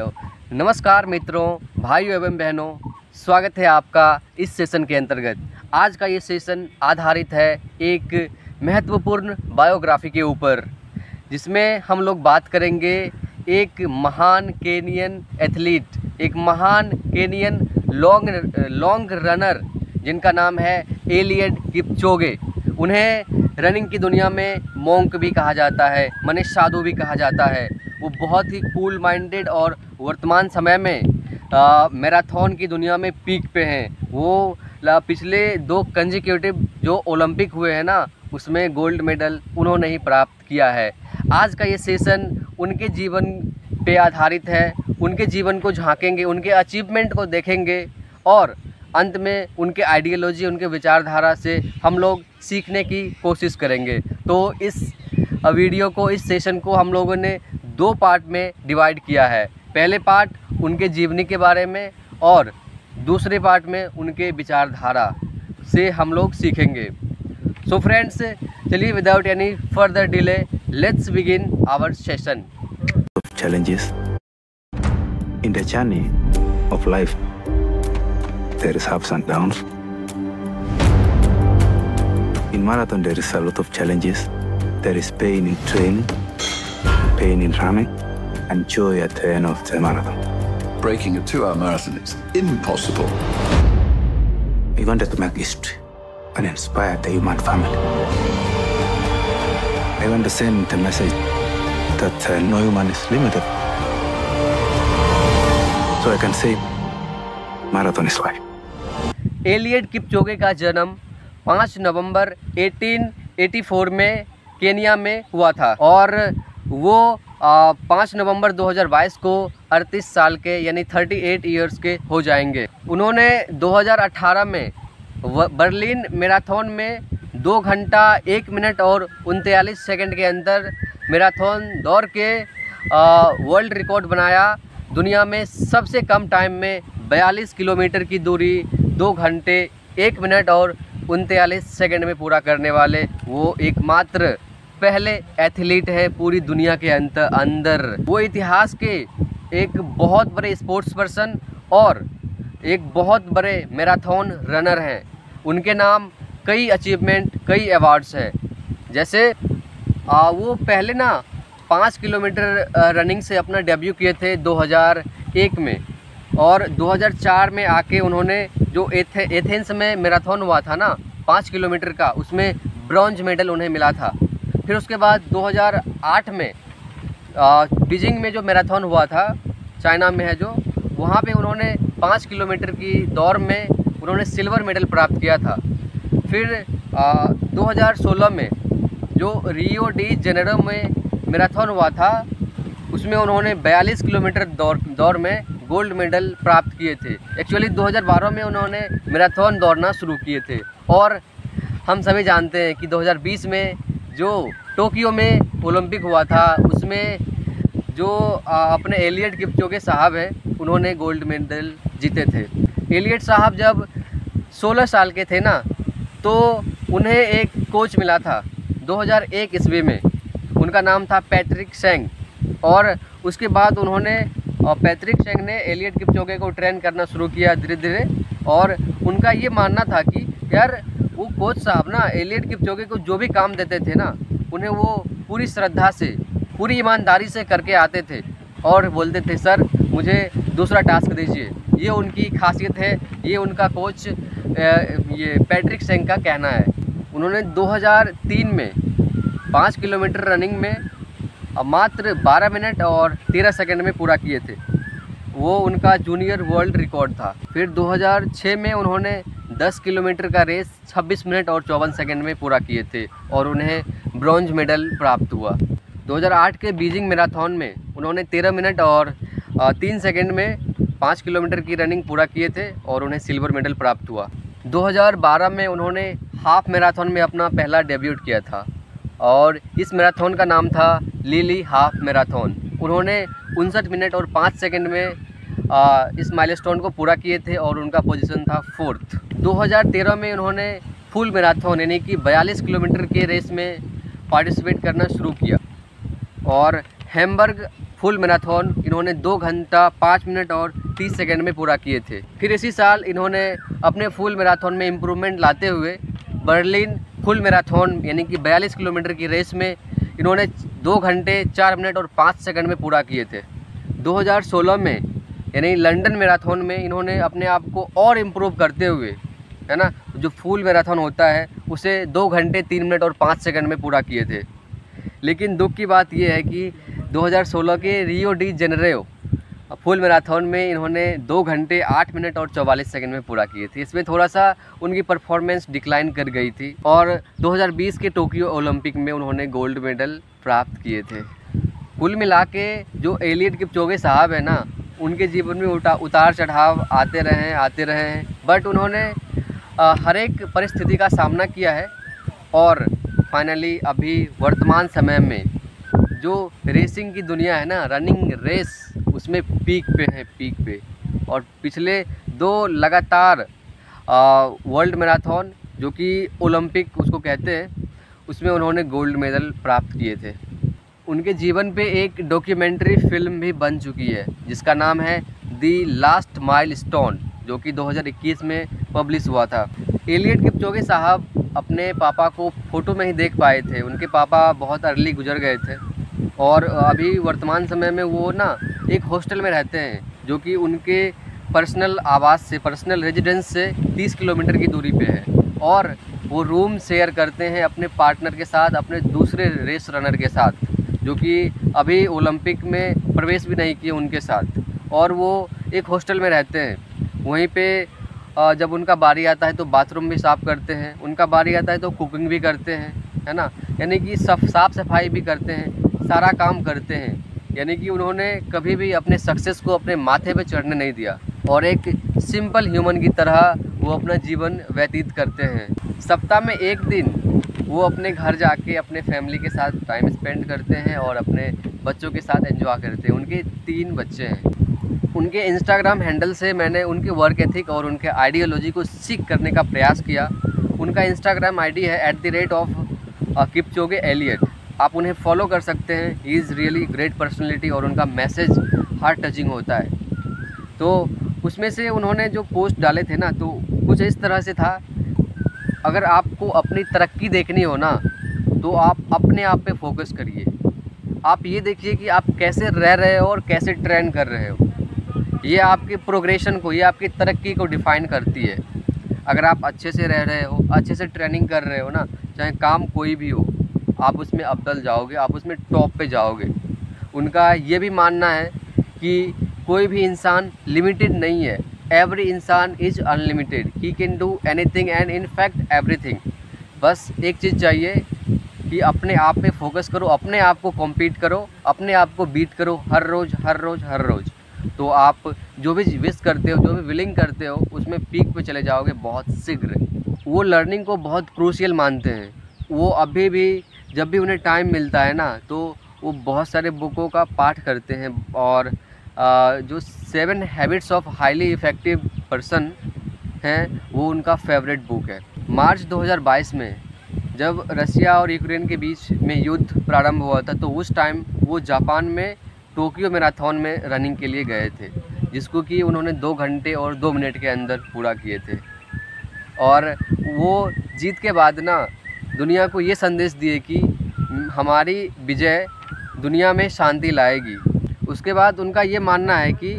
Hello, नमस्कार मित्रों, भाइयों एवं बहनों, स्वागत है आपका इस सेशन के अंतर्गत। आज का ये सेशन आधारित है एक महत्वपूर्ण बायोग्राफी के ऊपर, जिसमें हम लोग बात करेंगे एक महान केनियन एथलीट, एक महान केनियन लॉन्ग रनर जिनका नाम है एलियड किपचोगे। उन्हें रनिंग की दुनिया में मोंक भी कहा जाता है, मनीष साधु भी कहा जाता है। वो बहुत ही कूल माइंडेड और वर्तमान समय में मैराथन की दुनिया में पीक पे हैं। वो पिछले 2 कंसेक्यूटिव जो ओलंपिक हुए हैं ना, उसमें गोल्ड मेडल उन्होंने ही प्राप्त किया है। आज का ये सेशन उनके जीवन पे आधारित है। उनके जीवन को झांकेंगे, उनके अचीवमेंट को देखेंगे और अंत में उनके आइडियोलॉजी, उनके विचारधारा से हम लोग सीखने की कोशिश करेंगे। तो इस वीडियो को, इस सेशन को हम लोगों ने 2 पार्ट में डिवाइड किया है। पहले पार्ट उनके जीवनी के बारे में और दूसरे पार्ट में उनके विचारधारा से हम लोग सीखेंगे। सो फ्रेंड्स, चलिए without any further delay let's begin our session. Challenges in the journey of life, there is ups and downs. In marathon there is a lot of challenges. There is pain in training, pain in running, and joy at the end of the marathon. Breaking a 2-hour marathon is impossible. We wanted to make history and inspire the human family. I want to send the message that no human is limited. So I can say, marathon is life. Eliud Kipchoge का जन्म 5 नवंबर 1884 में Kenya में हुआ था और वो 5 नवंबर 2022 को 38 साल के यानी 38 इयर्स के हो जाएंगे। उन्होंने 2018 में बर्लिन मैराथन में 2 घंटा 1 मिनट और 39 सेकंड के अंदर मैराथन दौड़ के वर्ल्ड रिकॉर्ड बनाया। दुनिया में सबसे कम टाइम में 42 किलोमीटर की दूरी 2 घंटे 1 मिनट और 39 सेकंड में पूरा करने वाले वो एकमात्र पहले एथलीट है पूरी दुनिया के अंदर। वो इतिहास के एक बहुत बड़े स्पोर्ट्स पर्सन और एक बहुत बड़े मैराथन रनर हैं। उनके नाम कई अचीवमेंट, कई अवार्ड्स हैं। जैसे वो पहले ना 5 किलोमीटर रनिंग से अपना डेब्यू किए थे 2001 में और 2004 में आके उन्होंने जो एथेंस में मैराथन हुआ था ना 5 किलोमीटर का, उसमें ब्रॉन्ज मेडल उन्हें मिला था। फिर उसके बाद 2008 में बीजिंग में जो मैराथन हुआ था, चाइना में है जो, वहाँ पे उन्होंने 5 किलोमीटर की दौड़ में उन्होंने सिल्वर मेडल प्राप्त किया था। फिर 2016 में जो रियो डी जेनेरो में मैराथन हुआ था, उसमें उन्होंने 42 किलोमीटर दौड़ में गोल्ड मेडल प्राप्त किए थे। एक्चुअली 2012 में उन्होंने मैराथन दौड़ना शुरू किए थे और हम सभी जानते हैं कि 2020 में जो टोक्यो में ओलंपिक हुआ था, उसमें जो अपने एलियड किपचोगे साहब हैं, उन्होंने गोल्ड मेडल जीते थे। एलियड साहब जब 16 साल के थे ना, तो उन्हें एक कोच मिला था 2001 ईस्वी में। उनका नाम था पैट्रिक सेंग और उसके बाद उन्होंने पैट्रिक सेंग ने एलियड किपचोगे को ट्रेन करना शुरू किया धीरे धीरे। और उनका ये मानना था कि यार वो कोच साहब ना एलियड किपचोगे को जो भी काम देते थे ना, उन्हें वो पूरी श्रद्धा से, पूरी ईमानदारी से करके आते थे और बोलते थे सर मुझे दूसरा टास्क दीजिए। ये उनकी खासियत है, ये उनका कोच ये पैट्रिक सेंग का कहना है। उन्होंने 2003 में 5 किलोमीटर रनिंग में मात्र 12 मिनट और 13 सेकंड में पूरा किए थे। वो उनका जूनियर वर्ल्ड रिकॉर्ड था। फिर 2006 में उन्होंने 10 किलोमीटर का रेस 26 मिनट और 54 सेकंड में पूरा किए थे और उन्हें ब्रॉन्ज मेडल प्राप्त हुआ। 2008 के बीजिंग मैराथन में उन्होंने 13 मिनट और 3 सेकंड में 5 किलोमीटर की रनिंग पूरा किए थे और उन्हें सिल्वर मेडल प्राप्त हुआ। 2012 में उन्होंने हाफ मैराथन में अपना पहला डेब्यूट किया था और इस मैराथन का नाम था लिली हाफ मैराथन। उन्होंने 59 मिनट और 5 सेकंड में इस माइलस्टोन को पूरा किए थे और उनका पोजीशन था 4th। 2013 में उन्होंने फुल मैराथन यानी कि 42 किलोमीटर के रेस में पार्टिसिपेट करना शुरू किया और हैम्बर्ग फुल मैराथन इन्होंने 2 घंटा 5 मिनट और 30 सेकंड में पूरा किए थे। फिर इसी साल इन्होंने अपने फुल मैराथन में इम्प्रूवमेंट लाते हुए बर्लिन फुल मैराथन यानी कि 42 किलोमीटर की रेस में इन्होंने 2 घंटे 4 मिनट और 5 सेकंड में पूरा किए थे। 2016 में यानी लंदन मैराथन में इन्होंने अपने आप को और इम्प्रूव करते हुए, है ना, जो फुल मैराथन होता है उसे 2 घंटे 3 मिनट और 5 सेकंड में पूरा किए थे। लेकिन दुख की बात यह है कि 2016 के Rio de Janeiro full marathon में इन्होंने 2 घंटे 8 मिनट और 44 सेकंड में पूरा किए थे। इसमें थोड़ा सा उनकी परफॉर्मेंस डिक्लाइन कर गई थी और 2020 के टोक्यो ओलंपिक में उन्होंने गोल्ड मेडल प्राप्त किए थे। कुल मिला के जो एलियट किपचोगे साहब है ना, उनके जीवन में उतार चढ़ाव आते रहे हैं, बट उन्होंने हर एक परिस्थिति का सामना किया है और फाइनली अभी वर्तमान समय में जो रेसिंग की दुनिया है ना, रनिंग रेस, उसमें पीक पे और पिछले 2 लगातार वर्ल्ड मैराथन जो कि ओलंपिक उसको कहते हैं, उसमें उन्होंने गोल्ड मेडल प्राप्त किए थे। उनके जीवन पे एक डॉक्यूमेंट्री फिल्म भी बन चुकी है जिसका नाम है दी लास्ट माइलस्टोन, जो कि 2021 में पब्लिश हुआ था। एलियट किपचोगे साहब अपने पापा को फ़ोटो में ही देख पाए थे। उनके पापा बहुत अर्ली गुजर गए थे और अभी वर्तमान समय में वो ना एक हॉस्टल में रहते हैं जो कि उनके पर्सनल आवास से, पर्सनल रेजिडेंस से 30 किलोमीटर की दूरी पे है और वो रूम शेयर करते हैं अपने पार्टनर के साथ, अपने दूसरे रेस रनर के साथ, जो कि अभी ओलंपिक में प्रवेश भी नहीं किए उनके साथ, और वो एक हॉस्टल में रहते हैं। वहीं पे जब उनका बारी आता है तो बाथरूम भी साफ़ करते हैं, उनका बारी आता है तो कुकिंग भी करते हैं, है ना, यानी कि साफ़ सफाई भी करते हैं, सारा काम करते हैं। यानी कि उन्होंने कभी भी अपने सक्सेस को अपने माथे पे चढ़ने नहीं दिया और एक सिंपल ह्यूमन की तरह वो अपना जीवन व्यतीत करते हैं। सप्ताह में 1 दिन वो अपने घर जाके अपने फैमिली के साथ टाइम स्पेंड करते हैं और अपने बच्चों के साथ एंजॉय करते हैं। उनके 3 बच्चे हैं। उनके इंस्टाग्राम हैंडल से मैंने उनके वर्क एथिक और उनके आइडियोलॉजी को सीख करने का प्रयास किया। उनका इंस्टाग्राम आईडी है @किपचोगे एलियट। आप उन्हें फॉलो कर सकते हैं। He is really great personality और उनका मैसेज हार्ट टचिंग होता है। तो उसमें से उन्होंने जो पोस्ट डाले थे ना, तो कुछ इस तरह से था, अगर आपको अपनी तरक्की देखनी हो ना तो आप अपने आप पे फोकस करिए। आप ये देखिए कि आप कैसे रह रहे हो और कैसे ट्रेन कर रहे हो। ये आपके प्रोग्रेशन को, ये आपकी तरक्की को डिफ़ाइन करती है। अगर आप अच्छे से रह रहे हो, अच्छे से ट्रेनिंग कर रहे हो ना, चाहे काम कोई भी हो, आप उसमें अव्वल जाओगे, आप उसमें टॉप पे जाओगे। उनका ये भी मानना है कि कोई भी इंसान लिमिटेड नहीं है। एवरी इंसान is unlimited. He can do anything and in fact everything. बस एक चीज़ चाहिए कि अपने आप पे फोकस करो, अपने आप को कॉम्पीट करो, अपने आप को बीट करो हर रोज़। तो आप जो भी विश करते हो, जो भी विलिंग करते हो, उसमें पीक पे चले जाओगे बहुत शीघ्र। वो लर्निंग को बहुत क्रूशियल मानते हैं। वो अभी भी जब भी उन्हें टाइम मिलता है ना, तो वो बहुत सारे बुकों का पाठ करते हैं और जो 7 habits of highly effective person हैं, वो उनका फेवरेट बुक है। मार्च 2022 में जब रसिया और यूक्रेन के बीच में युद्ध प्रारंभ हुआ था, तो उस टाइम वो जापान में टोक्यो मैराथन में रनिंग के लिए गए थे, जिसको कि उन्होंने 2 घंटे और 2 मिनट के अंदर पूरा किए थे। और वो जीत के बाद ना दुनिया को ये संदेश दिए कि हमारी विजय दुनिया में शांति लाएगी। उसके बाद उनका ये मानना है कि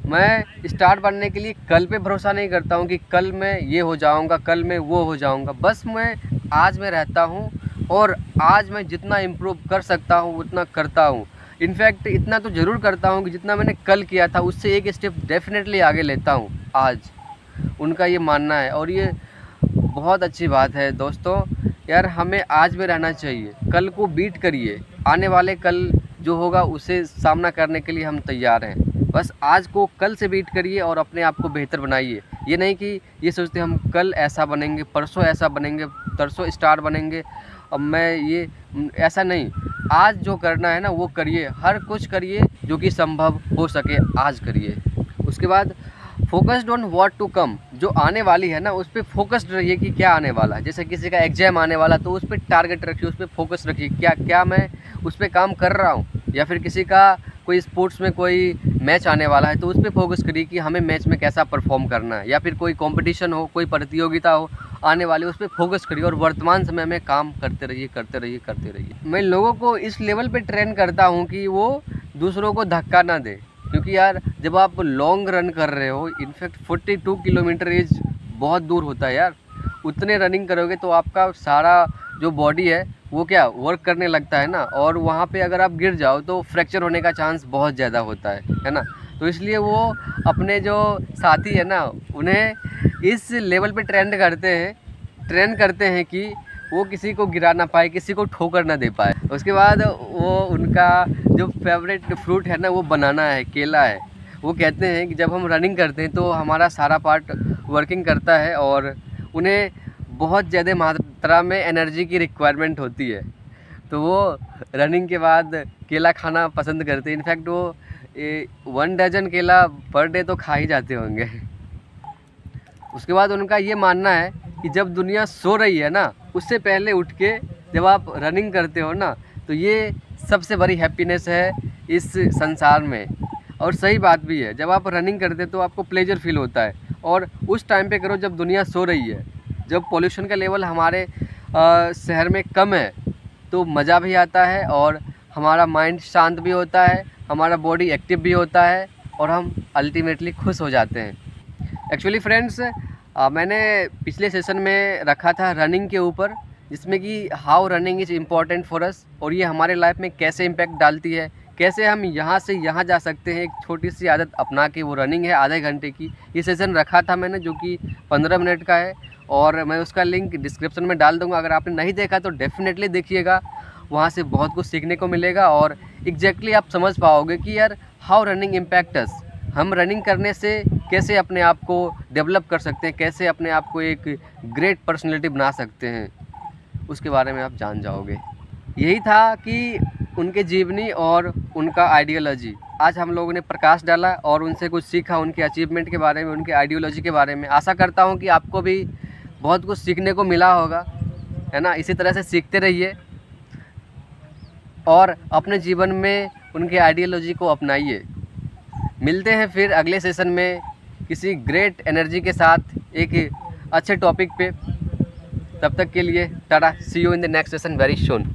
मैं स्टार बनने के लिए कल पे भरोसा नहीं करता हूँ कि कल मैं ये हो जाऊँगा, कल मैं वो हो जाऊँगा। बस मैं आज में रहता हूँ और आज मैं जितना इम्प्रूव कर सकता हूँ उतना करता हूँ। इनफैक्ट इतना तो ज़रूर करता हूँ कि जितना मैंने कल किया था उससे एक स्टेप डेफिनेटली आगे लेता हूँ आज। उनका ये मानना है और ये बहुत अच्छी बात है दोस्तों। यार हमें आज में रहना चाहिए, कल को बीट करिए। आने वाले कल जो होगा उसे सामना करने के लिए हम तैयार हैं। बस आज को कल से बीट करिए और अपने आप को बेहतर बनाइए। ये नहीं कि ये सोचते हम कल ऐसा बनेंगे, परसों ऐसा बनेंगे, तरसों स्टार बनेंगे, अब मैं ये ऐसा नहीं। आज जो करना है ना वो करिए, हर कुछ करिए जो कि संभव हो सके आज करिए। उसके बाद focused on what to come, जो आने वाली है ना उस पर फोकस्ड रहिए कि क्या आने वाला है। जैसे किसी का एग्जाम आने वाला तो उस पर टारगेट रखिए, उस पर फोकस रखिए, क्या मैं उस पर काम कर रहा हूँ। या फिर किसी का कोई स्पोर्ट्स में कोई मैच आने वाला है तो उस पर फोकस करिए कि हमें मैच में कैसा परफॉर्म करना है, या फिर कोई कंपटीशन हो, कोई प्रतियोगिता हो आने वाली, उस पर फोकस करिए और वर्तमान समय में काम करते रहिए। मैं लोगों को इस लेवल पे ट्रेन करता हूँ कि वो दूसरों को धक्का ना दे, क्योंकि यार जब आप लॉन्ग रन कर रहे हो, इनफैक्ट 42 किलोमीटर एज बहुत दूर होता है यार, उतने रनिंग करोगे तो आपका सारा जो बॉडी है वो क्या वर्क करने लगता है ना, और वहाँ पे अगर आप गिर जाओ तो फ्रैक्चर होने का चांस बहुत ज़्यादा होता है ना। तो इसलिए वो अपने जो साथी है ना उन्हें इस लेवल पे ट्रेन करते हैं कि वो किसी को गिरा ना पाए, किसी को ठोकर ना दे पाए। उसके बाद वो उनका जो फेवरेट फ्रूट है ना वो बनाना है, केला है। वो कहते हैं कि जब हम रनिंग करते हैं तो हमारा सारा पार्ट वर्किंग करता है और उन्हें बहुत ज़्यादा मात्रा में एनर्जी की रिक्वायरमेंट होती है, तो वो रनिंग के बाद केला खाना पसंद करते हैं। इनफैक्ट वो 1 डजन केला पर डे तो खा ही जाते होंगे। उसके बाद उनका ये मानना है कि जब दुनिया सो रही है ना उससे पहले उठ के जब आप रनिंग करते हो ना तो ये सबसे बड़ी हैप्पीनेस है इस संसार में। और सही बात भी है, जब आप रनिंग करते हो तो आपको प्लेजर फील होता है, और उस टाइम पे करो जब दुनिया सो रही है, जब पॉल्यूशन का लेवल हमारे शहर में कम है, तो मज़ा भी आता है और हमारा माइंड शांत भी होता है, हमारा बॉडी एक्टिव भी होता है और हम अल्टीमेटली खुश हो जाते हैं। एक्चुअली फ्रेंड्स, मैंने पिछले सेशन में रखा था रनिंग के ऊपर, जिसमें कि how running is important for us, और ये हमारे लाइफ में कैसे इम्पैक्ट डालती है, कैसे हम यहाँ से यहाँ जा सकते हैं। एक छोटी सी आदत अपना के, वो रनिंग है आधे घंटे की। ये सेशन रखा था मैंने जो कि 15 मिनट का है, और मैं उसका लिंक डिस्क्रिप्शन में डाल दूँगा। अगर आपने नहीं देखा तो डेफिनेटली देखिएगा, वहाँ से बहुत कुछ सीखने को मिलेगा और एग्जैक्टली आप समझ पाओगे कि यार हाउ रनिंग इम्पैक्ट अस, हम रनिंग करने से कैसे अपने आप को डेवलप कर सकते हैं, कैसे अपने आप को एक ग्रेट पर्सनैलिटी बना सकते हैं, उसके बारे में आप जान जाओगे। यही था कि उनके जीवनी और उनका आइडियोलॉजी आज हम लोगों ने प्रकाश डाला और उनसे कुछ सीखा, उनके अचीवमेंट के बारे में, उनके आइडियोलॉजी के बारे में। आशा करता हूँ कि आपको भी बहुत कुछ सीखने को मिला होगा, है ना। इसी तरह से सीखते रहिए और अपने जीवन में उनके आइडियोलॉजी को अपनाइए। मिलते हैं फिर अगले सेशन में किसी ग्रेट एनर्जी के साथ एक अच्छे टॉपिक पे। तब तक के लिए tata, see you in the next session very soon.